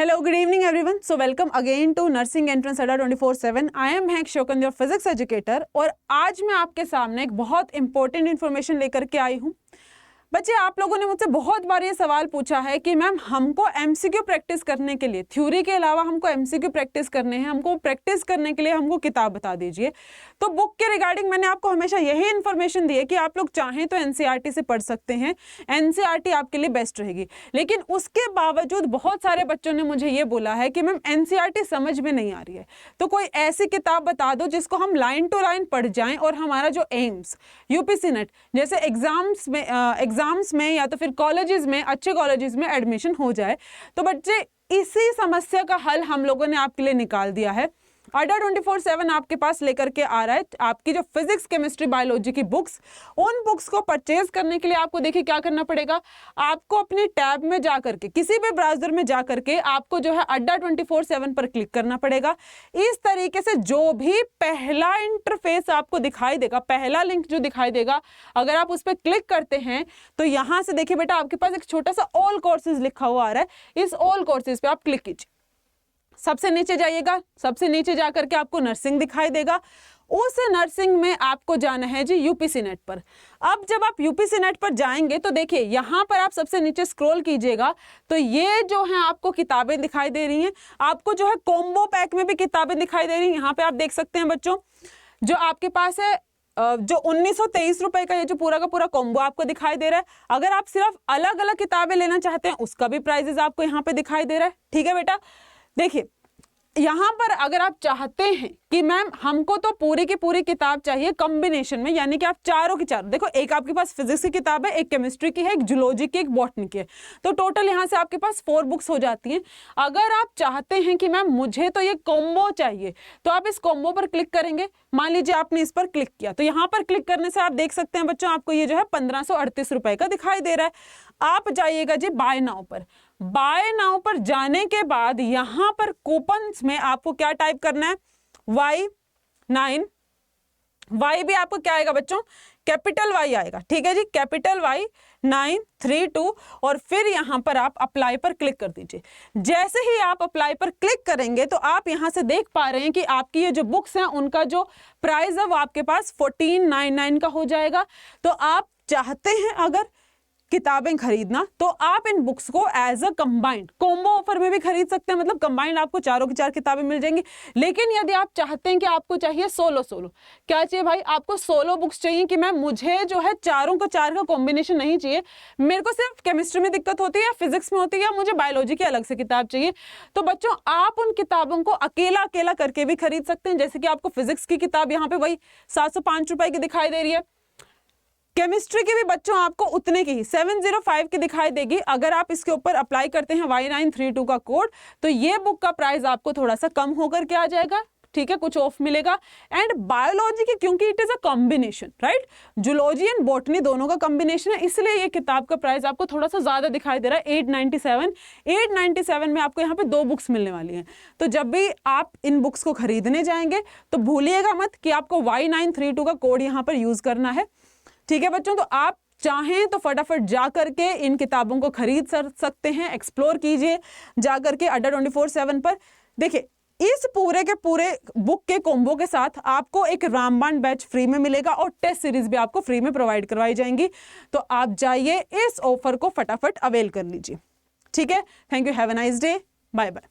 Hello, good evening everyone. So welcome again to Nursing Entrance Adda 24/7. I am Hank Shokan, your physics educator. और आज मैं आपके सामने एक बहुत इंपॉर्टेंट इन्फॉर्मेशन लेकर के आई हूँ। बच्चे, आप लोगों ने मुझसे बहुत बार ये सवाल पूछा है कि मैम हमको एमसीक्यू प्रैक्टिस करने के लिए, थ्योरी के अलावा हमको एमसीक्यू प्रैक्टिस करने हैं, हमको प्रैक्टिस करने के लिए हमको किताब बता दीजिए। तो बुक के रिगार्डिंग मैंने आपको हमेशा यही इन्फॉर्मेशन दी है कि आप लोग चाहें तो एनसीईआरटी से पढ़ सकते हैं, एनसीईआरटी आपके लिए बेस्ट रहेगी। लेकिन उसके बावजूद बहुत सारे बच्चों ने मुझे ये बोला है कि मैम एनसीईआरटी समझ में नहीं आ रही है, तो कोई ऐसी किताब बता दो जिसको हम लाइन टू लाइन पढ़ जाएं और हमारा जो एम्स यूपीसी नेट जैसे एग्जाम्स में या तो फिर कॉलेजेस में, अच्छे कॉलेजेस में एडमिशन हो जाए। तो बच्चे, इसी समस्या का हल हम लोगों ने आपके लिए निकाल दिया है। अड्डा 24/7 आपके पास लेकर के आ रहा है आपकी जो फिजिक्स, केमिस्ट्री, बायोलॉजी की बुक्स। उन बुक्स को परचेज करने के लिए आपको देखिए क्या करना पड़ेगा। आपको अपनी टैब में जाकर के, किसी भी ब्राउजर में जाकर के आपको जो है अड्डा 24/7 पर क्लिक करना पड़ेगा। इस तरीके से जो भी पहला इंटरफेस आपको दिखाई देगा, पहला लिंक जो दिखाई देगा, अगर आप उस पर क्लिक करते हैं तो यहां से देखिए बेटा, आपके पास एक छोटा सा ऑल कोर्सेज लिखा हुआ आ रहा है। इस ऑल कोर्सेज पे आप क्लिक कीजिए। सबसे नीचे जाइएगा, सबसे नीचे जाकर के आपको नर्सिंग दिखाई देगा। उस नर्सिंग में आपको जाना है जी यूपीसी नेट पर। अब जब आप यूपीसी नेट पर जाएंगे तो देखिए यहां पर आप सबसे नीचे स्क्रॉल कीजिएगा तो ये जो है आपको किताबें दिखाई दे रही हैं। आपको जो है कॉम्बो पैक में भी किताबें दिखाई दे रही हैं। यहाँ पे आप देख सकते हैं बच्चों, जो आपके पास है जो 1923 रुपए का ये जो पूरा का पूरा कॉम्बो आपको दिखाई दे रहा है। अगर आप सिर्फ अलग अलग किताबें लेना चाहते हैं उसका भी प्राइजेस आपको यहाँ पे दिखाई दे रहा है। ठीक है बेटा, देखिए यहां पर अगर आप चाहते हैं कि मैम हमको तो पूरी की पूरी किताब चाहिए कॉम्बिनेशन में, यानी कि आप चारों की चारों, देखो एक आपके पास फिजिक्स की किताब है, एक केमिस्ट्री की है, एक जूलॉजी की, एक बॉटनी की है, तो टोटल यहां से आपके पास 4 बुक्स हो जाती हैं। अगर आप चाहते हैं कि मैम मुझे तो ये कॉम्बो चाहिए, तो आप इस कॉम्बो पर क्लिक करेंगे। मान लीजिए आपने इस पर क्लिक किया तो यहाँ पर क्लिक करने से आप देख सकते हैं बच्चों, आपको ये जो है 1538 रुपए का दिखाई दे रहा है। आप जाइएगा जी बाय नाउ पर। बाय नाउ पर जाने के बाद यहां पर कूपन्स में आपको क्या टाइप करना है, Y9, Y भी आपको क्या आएगा बच्चों, कैपिटल Y आएगा। ठीक है जी, कैपिटल Y932 और फिर यहां पर आप अप्लाई पर क्लिक कर दीजिए। जैसे ही आप अप्लाई पर क्लिक करेंगे तो आप यहां से देख पा रहे हैं कि आपकी ये जो बुक्स हैं उनका जो प्राइस है वो आपके पास 1499 का हो जाएगा। तो आप चाहते हैं अगर किताबें खरीदना तो आप इन बुक्स को as a combined combo offer में भी खरीद सकते हैं, मतलब कंबाइंड आपको चारों की चार किताबें मिल जाएंगी। लेकिन यदि आप चाहते हैं कि आपको चाहिए सोलो, क्या चाहिए भाई, आपको सोलो बुक्स चाहिए कि मैं मुझे जो है चारों का चार का कॉम्बिनेशन नहीं चाहिए, मेरे को सिर्फ केमिस्ट्री में दिक्कत होती है या फिजिक्स में होती है या मुझे बायोलॉजी की अलग से किताब चाहिए, तो बच्चों आप उन किताबों को अकेला अकेला करके भी खरीद सकते हैं। जैसे कि आपको फिजिक्स की किताब यहाँ पे वही 705 रुपए की दिखाई दे रही है, केमिस्ट्री की भी बच्चों आपको उतने की ही 705 की दिखाई देगी। अगर आप इसके ऊपर अप्लाई करते हैं Y932 का कोड तो ये बुक का प्राइस आपको थोड़ा सा कम होकर के आ जाएगा। ठीक है, कुछ ऑफ मिलेगा। एंड बायोलॉजी की, क्योंकि it is a combination, right, zoology and botany दोनों का कॉम्बिनेशन है, इसलिए ये किताब का प्राइस आपको थोड़ा सा ज्यादा दिखाई दे रहा है, 897 में आपको यहाँ पे 2 बुक्स मिलने वाली हैं। तो जब भी आप इन बुक्स को खरीदने जाएंगे तो भूलिएगा मत कि आपको Y932 का कोड यहाँ पर यूज करना है। ठीक है बच्चों, तो आप चाहें तो फटाफट जा करके इन किताबों को खरीद सकते हैं, एक्सप्लोर कीजिए जा करके अड्डा 24/7 पर। देखिए इस पूरे के पूरे बुक के कॉम्बो के साथ आपको एक रामबाण बैच फ्री में मिलेगा और टेस्ट सीरीज भी आपको फ्री में प्रोवाइड करवाई जाएंगी। तो आप जाइए इस ऑफर को फटाफट अवेल कर लीजिए। ठीक है, thank you, have a nice day, bye bye.